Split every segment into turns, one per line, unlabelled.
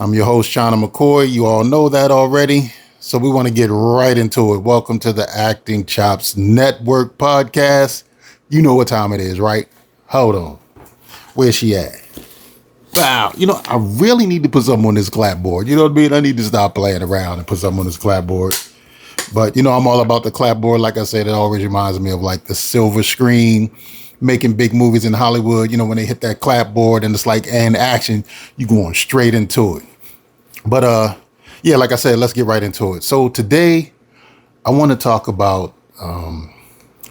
I'm your host, Shauna McCoy. You all know that already. So we want to get right into it. Welcome to the Acting Chops Network podcast. You know what time it is, right? Hold on. Where's she at? Wow. I really need to put something on this clapboard. You know what I mean? I need to stop playing around and put something on this clapboard. But, I'm all about the clapboard. Like I said, it always reminds me of like the silver screen, making big movies in Hollywood. When they hit that clapboard and it's like, and action, you going straight into it. But yeah, like I said, let's get right into it. So today I want to talk about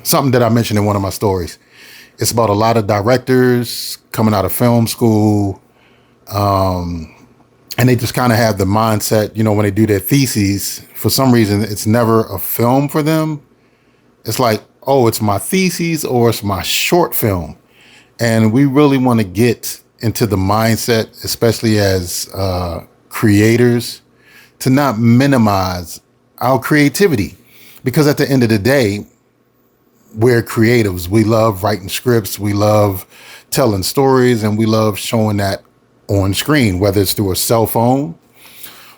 something that I mentioned in one of my stories. It's about a lot of directors coming out of film school, and they just kind of have the mindset, when they do their theses, for some reason, it's never a film for them. It's like, oh, it's my thesis or it's my short film. And we really want to get into the mindset, especially as creators, to not minimize our creativity. Because at the end of the day, we're creatives. We love writing scripts. We love telling stories, and we love showing that on screen, whether it's through a cell phone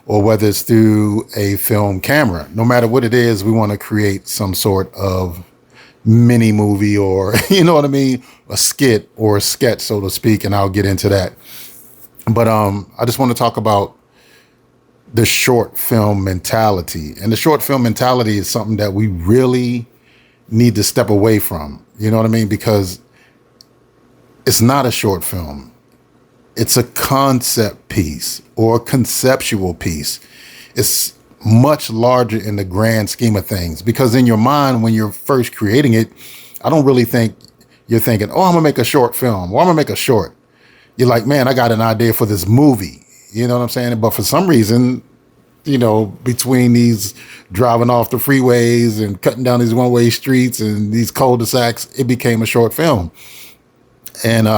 or whether it's through a film camera. No matter what it is, we want to create some sort of mini movie or, you know what I mean, a skit or a sketch, so to speak, and I'll get into that. But I just want to talk about the short film mentality. And the short film mentality is something that we really need to step away from. You know what I mean? Because it's not a short film. It's a concept piece or a conceptual piece. It's much larger in the grand scheme of things, because in your mind, when you're first creating it, I don't really think you're thinking, oh, I'm gonna make a short film or I'm gonna make a short. You're like, man, I got an idea for this movie. You know what I'm saying? But for some reason, between these driving off the freeways and cutting down these one-way streets and these cul-de-sacs, it became a short film. And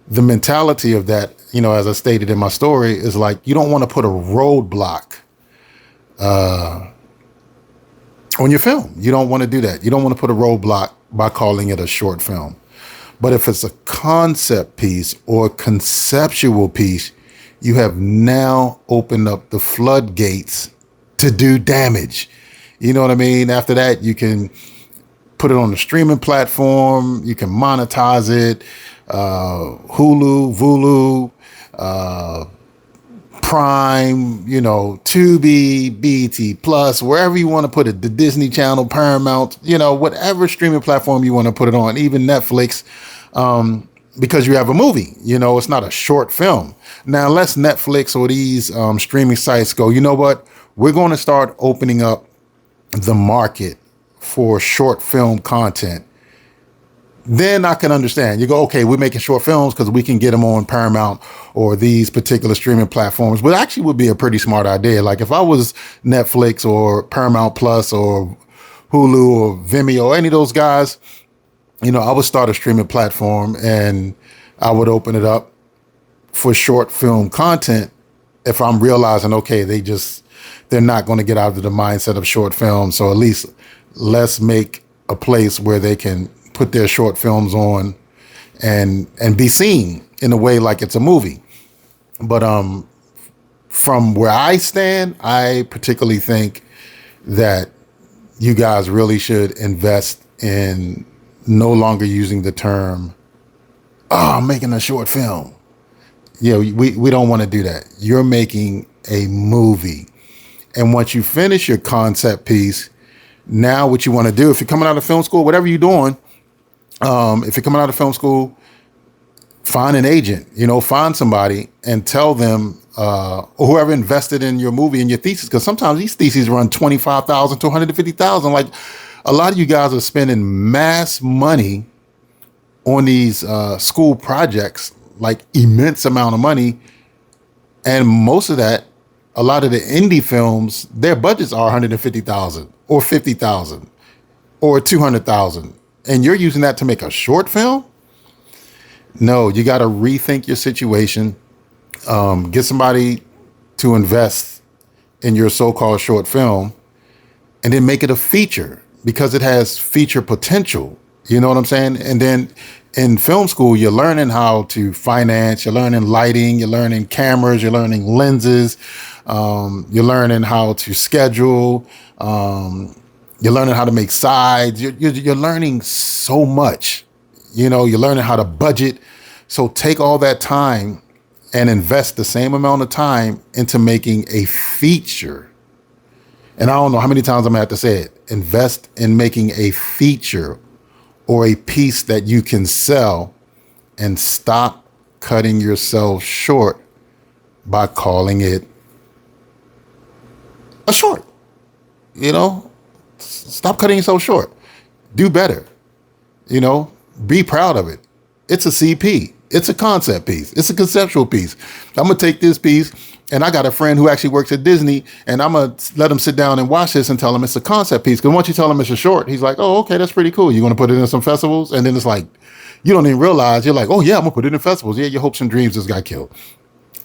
the mentality of that, as I stated in my story, is like, you don't want to put a roadblock on your film. You don't want to do that. You don't want to put a roadblock by calling it a short film. But if it's a concept piece or a conceptual piece, you have now opened up the floodgates to do damage. You know what I mean? After that, you can put it on the streaming platform. You can monetize it. Hulu, Vulu, Prime, Tubi, BT Plus, wherever you want to put it, the Disney Channel, Paramount, whatever streaming platform you want to put it on, even Netflix, because you have a movie, it's not a short film. Now, unless Netflix or these streaming sites go, you know what, we're going to start opening up the market for short film content, then I can understand. You go, okay, we're making short films because we can get them on Paramount or these particular streaming platforms, which actually would be a pretty smart idea. Like if I was Netflix or Paramount Plus or Hulu or Vimeo, any of those guys, I would start a streaming platform and I would open it up for short film content if I'm realizing, okay, they're not going to get out of the mindset of short films. So at least let's make a place where they can put their short films on and be seen in a way like it's a movie. But from where I stand, I particularly think that you guys really should invest in no longer using the term, oh, I'm making a short film. We don't want to do that. You're making a movie. And once you finish your concept piece, now what you want to do, if you're coming out of film school, whatever you're doing, if you're coming out of film school, find an agent, find somebody and tell them, or whoever invested in your movie and your thesis, because sometimes these theses run $25,000 to $150,000. Like a lot of you guys are spending mass money on these school projects, like immense amount of money. And most of that, a lot of the indie films, their budgets are $150,000 or $50,000 or $200,000. And you're using that to make a short film? No, you got to rethink your situation. Get somebody to invest in your so-called short film and then make it a feature, because it has feature potential. You know what I'm saying? And then in film school, you're learning how to finance, you're learning lighting, you're learning cameras, you're learning lenses, you're learning how to schedule, you're learning how to make sides. You're learning so much. You're learning how to budget. So take all that time and invest the same amount of time into making a feature. And I don't know how many times I'm gonna have to say it. Invest in making a feature or a piece that you can sell, and stop cutting yourself short by calling it a short. Stop cutting yourself short. Do better. Be proud of it. It's a CP. It's a concept piece. It's a conceptual piece. I'm going to take this piece, and I got a friend who actually works at Disney, and I'm going to let him sit down and watch this and tell him it's a concept piece. Because once you tell him it's a short, he's like, oh, okay, that's pretty cool. You're going to put it in some festivals? And then it's like, you don't even realize, you're like, oh yeah, I'm going to put it in festivals. Yeah, your hopes and dreams just got killed.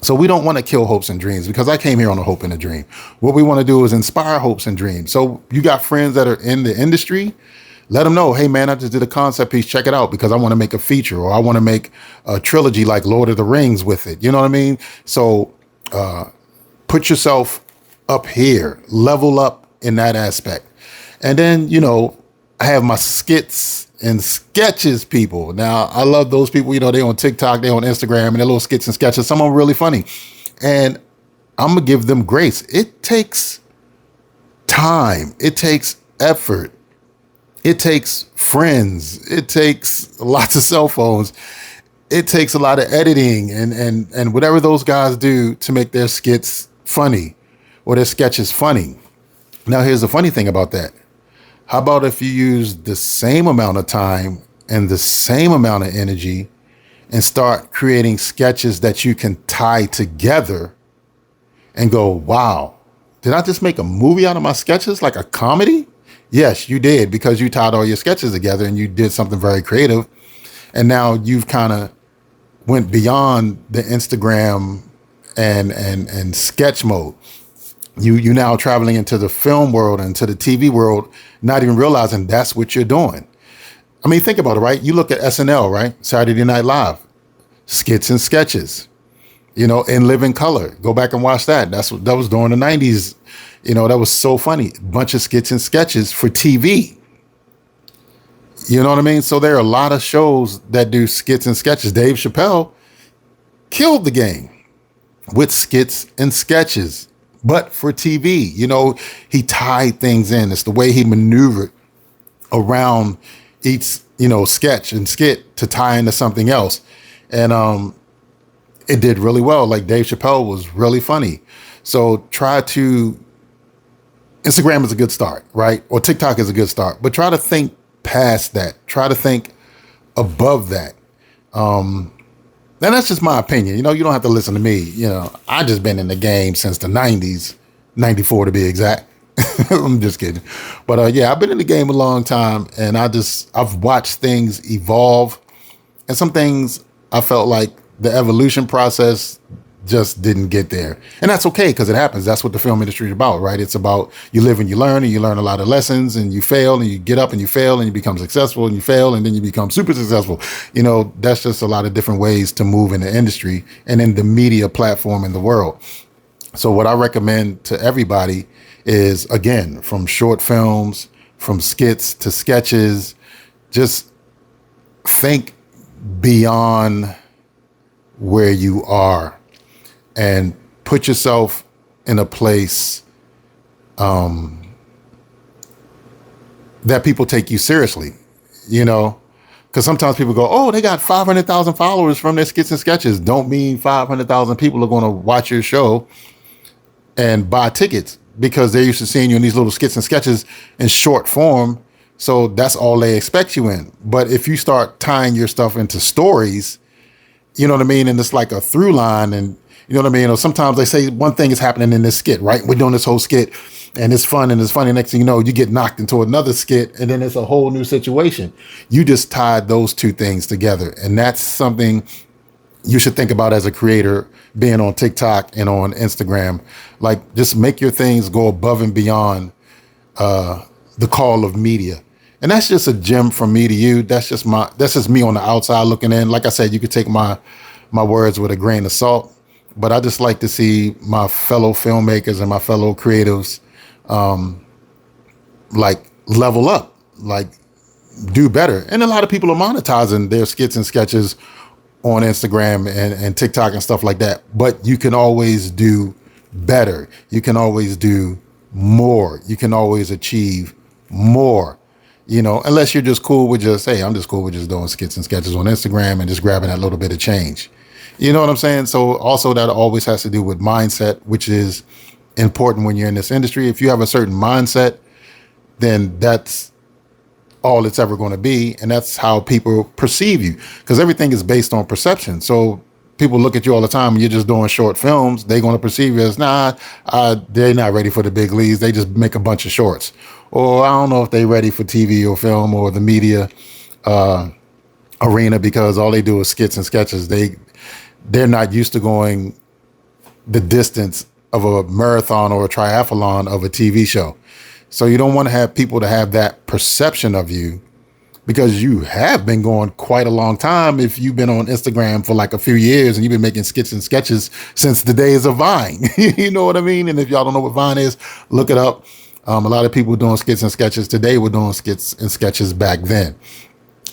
So we don't want to kill hopes and dreams, because I came here on a hope and a dream. What we want to do is inspire hopes and dreams. So you got friends that are in the industry, let them know, hey man, I just did a concept piece. Check it out, because I want to make a feature, or I want to make a trilogy like Lord of the Rings with it. You know what I mean? So put yourself up here, level up in that aspect. And then, I have my skits and sketches people. Now, I love those people. They on TikTok, they on Instagram, and their little skits and sketches. Some of them really funny. And I'm going to give them grace. It takes time. It takes effort. It takes friends. It takes lots of cell phones. It takes a lot of editing and whatever those guys do to make their skits funny or their sketches funny. Now, here's the funny thing about that. How about if you use the same amount of time and the same amount of energy and start creating sketches that you can tie together and go, wow, did I just make a movie out of my sketches, like a comedy? Yes, you did, because you tied all your sketches together and you did something very creative. And now you've kind of went beyond the Instagram and sketch mode. You now traveling into the film world and to the TV world, not even realizing that's what you're doing. I mean, think about it, right? You look at SNL, right? Saturday Night Live, skits and sketches, in living color. Go back and watch that. That was during the 90s. That was so funny. Bunch of skits and sketches for TV. You know what I mean? So there are a lot of shows that do skits and sketches. Dave Chappelle killed the game with skits and sketches, but for TV. He tied things in. It's the way he maneuvered around each, sketch and skit to tie into something else. And it did really well. Like Dave Chappelle was really funny. So Instagram is a good start, right? Or TikTok is a good start, but try to think past that. Try to think above that. And that's just my opinion. You don't have to listen to me. I just been in the game since the 90s, 94 to be exact. I'm just kidding. But yeah, I've been in the game a long time, and I've watched things evolve, and some things I felt like the evolution process just didn't get there. And that's okay, because it happens. That's what the film industry is about, right? It's about you live and you learn a lot of lessons, and you fail and you get up and you fail and you become successful, and you fail and then you become super successful. That's just a lot of different ways to move in the industry and in the media platform in the world. So what I recommend to everybody is, again, from short films, from skits to sketches, just think beyond where you are and put yourself in a place that people take you seriously, because sometimes people go, oh, they got 500,000 followers from their skits and sketches. Don't mean 500,000 people are going to watch your show and buy tickets, because they're used to seeing you in these little skits and sketches in short form. So that's all they expect you in. But if you start tying your stuff into stories, you know what I mean? And it's like a through line, and you know what I mean? Or sometimes they say one thing is happening in this skit, right? We're doing this whole skit and it's fun and it's funny. Next thing you know, you get knocked into another skit, and then it's a whole new situation. You just tied those two things together. And that's something you should think about as a creator, being on TikTok and on Instagram. Like, just make your things go above and beyond the call of media. And that's just a gem from me to you. That's just me on the outside looking in. Like I said, you could take my words with a grain of salt, but I just like to see my fellow filmmakers and my fellow creatives like level up, like do better. And a lot of people are monetizing their skits and sketches on Instagram and TikTok and stuff like that. But you can always do better. You can always do more. You can always achieve more. Unless you're just cool with hey, I'm just cool with just doing skits and sketches on Instagram and just grabbing that little bit of change. You know what I'm saying? So also that always has to do with mindset, which is important when you're in this industry. If you have a certain mindset, then that's all it's ever going to be. And that's how people perceive you, because everything is based on perception. So people look at you all the time and you're just doing short films. They're going to perceive you as, they're not ready for the big leagues. They just make a bunch of shorts. Or I don't know if they're ready for TV or film or the media arena, because all they do is skits and sketches. They're not used to going the distance of a marathon or a triathlon of a TV show. So you don't want to have people to have that perception of you, because you have been going quite a long time. If you've been on Instagram for like a few years and you've been making skits and sketches since the days of Vine, you know what I mean? And if y'all don't know what Vine is, look it up. A lot of people doing skits and sketches today were doing skits and sketches back then.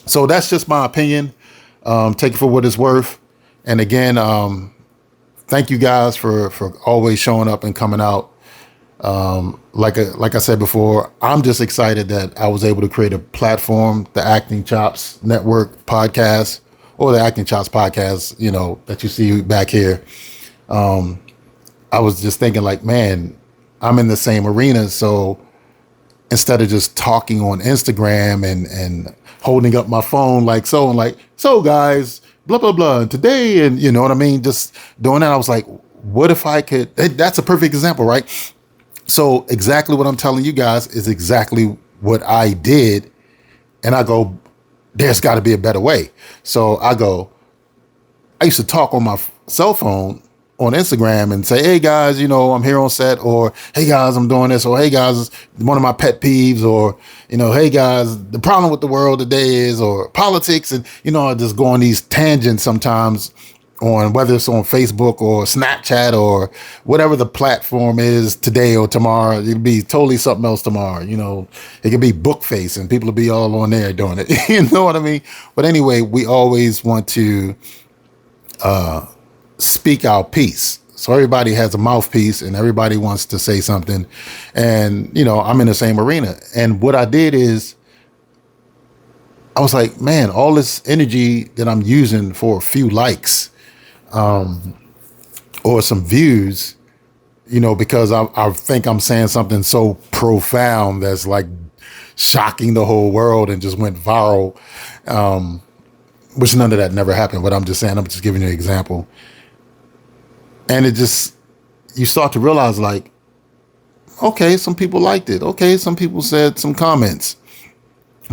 So that's just my opinion. Take it for what it's worth. And again, thank you guys for always showing up and coming out. Like I said before, I'm just excited that I was able to create a platform, the Acting Chops Network podcast, or the Acting Chops podcast, that you see back here. I was just thinking like, man, I'm in the same arena. So instead of just talking on Instagram and holding up my phone so guys, blah, blah, blah, and today, and you know what I mean? Just doing that. I was like, what if I could, that's a perfect example, right? So exactly what I'm telling you guys is exactly what I did. And I go, there's got to be a better way. So I used to talk on my cell phone on Instagram and say, hey guys, I'm here on set, or hey guys, I'm doing this, or hey guys, one of my pet peeves, or, hey guys, the problem with the world today is, or politics. And, I just go on these tangents sometimes on whether it's on Facebook or Snapchat or whatever the platform is today or tomorrow. It'll be totally something else tomorrow. It could be Bookface and people will be all on there doing it. You know what I mean? But anyway, we always want to speak our piece. So everybody has a mouthpiece and everybody wants to say something. And, I'm in the same arena. And what I did is I was like, man, all this energy that I'm using for a few likes, or some views, because I think I'm saying something so profound that's like shocking the whole world and just went viral, which none of that never happened. But I'm just giving you an example. And you start to realize like, okay, some people liked it. Okay, some people said some comments.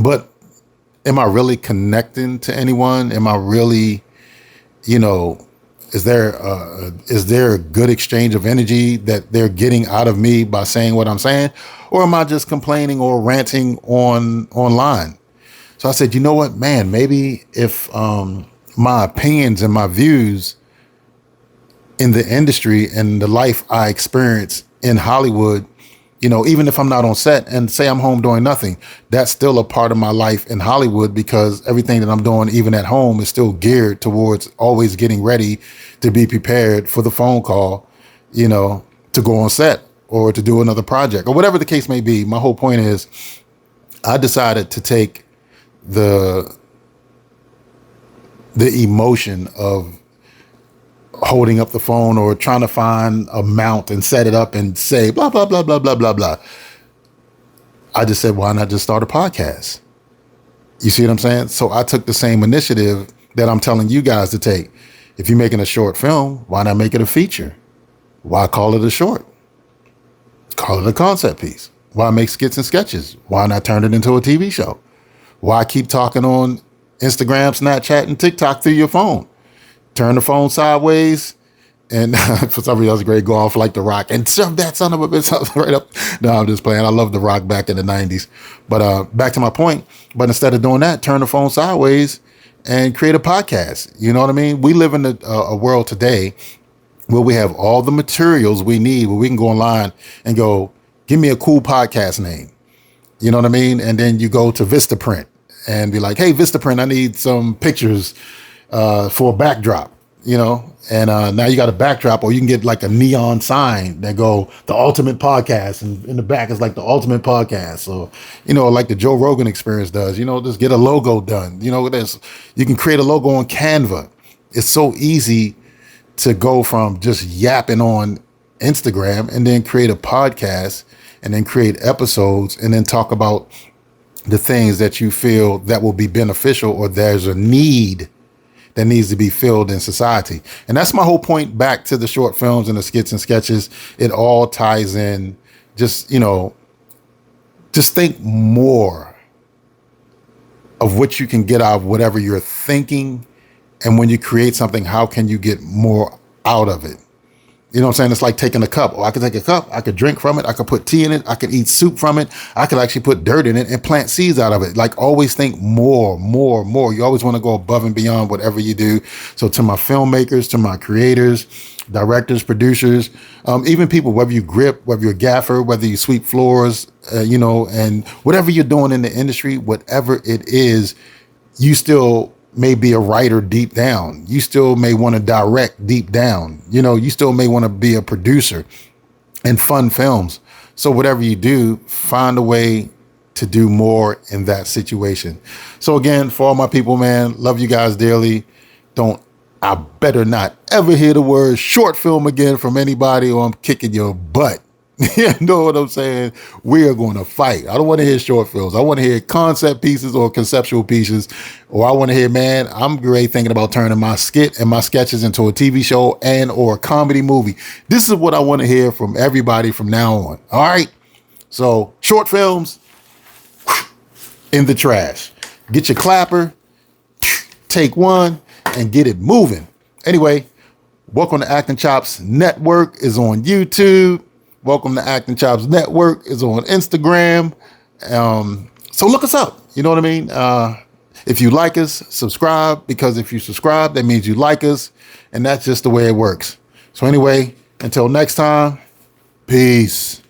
But am I really connecting to anyone? Am I really, is there a good exchange of energy that they're getting out of me by saying what I'm saying? Or am I just complaining or ranting online? So I said, you know what, man, maybe if my opinions and my views in the industry and the life I experience in Hollywood, even if I'm not on set and say I'm home doing nothing, that's still a part of my life in Hollywood, because everything that I'm doing, even at home, is still geared towards always getting ready to be prepared for the phone call, to go on set or to do another project or whatever the case may be. My whole point is I decided to take the emotion of holding up the phone or trying to find a mount and set it up and say blah, blah, blah, blah, blah, blah, blah. I just said, why not just start a podcast? You see what I'm saying? So I took the same initiative that I'm telling you guys to take. If you're making a short film, why not make it a feature? Why call it a short? Call it a concept piece. Why make skits and sketches? Why not turn it into a TV show? Why keep talking on Instagram, Snapchat, and TikTok through your phone? Turn the phone sideways And for some reason, I was great. Go off like The Rock and shove that son of a bitch right up. No, I'm just playing. I love The Rock back in the 90s. But back to my point. But instead of doing that, turn the phone sideways and create a podcast. You know what I mean? We live in a world today where we have all the materials we need, where we can go online and go, give me a cool podcast name. You know what I mean? And then you go to Vistaprint and be like, hey, Vistaprint, I need some pictures for a backdrop, you know? And now you got a backdrop, or you can get like a neon sign that go, the ultimate podcast. And in the back is like the ultimate podcast. So, you know, like the Joe Rogan Experience does, you know, just get a logo done. You know, you can create a logo on Canva. It's so easy to go from just yapping on Instagram and then create a podcast and then create episodes and then talk about the things that you feel that will be beneficial, or there's a need that needs to be filled in society. And that's my whole point back to the short films and the skits and sketches. It all ties in. Just, you know, just think more of what you can get out of whatever you're thinking. And when you create something, how can you get more out of it? You know what I'm saying? It's like taking a cup. Oh, I could take a cup. I could drink from it. I could put tea in it. I could eat soup from it. I could actually put dirt in it and plant seeds out of it. Like, always think more. You always want to go above and beyond whatever you do. So to my filmmakers, to my creators, directors, producers, even people, whether you grip, whether you're a gaffer, whether you sweep floors, you know, and whatever you're doing in the industry, whatever it is, you still may be a writer deep down. You still may want to direct deep down. You know, you still may want to be a producer and fund films. So whatever you do, find a way to do more in that situation. So again, for all my people, man, love you guys dearly. I better not ever hear the word short film again from anybody, or I'm kicking your butt. You know what I'm saying? We are going to fight. I don't want to hear short films. I want to hear concept pieces or conceptual pieces. Or I want to hear, man, I'm great thinking about turning my skit and my sketches into a TV show and or a comedy movie. This is what I want to hear from everybody from now on. All right? So short films in the trash. Get your clapper, take one, and get it moving. Anyway, welcome to Acting Chops Network is on YouTube. Welcome to Acting Chops Network is on Instagram. So look us up. You know what I mean? If you like us, subscribe, because if you subscribe, that means you like us. And that's just the way it works. So anyway, until next time, peace.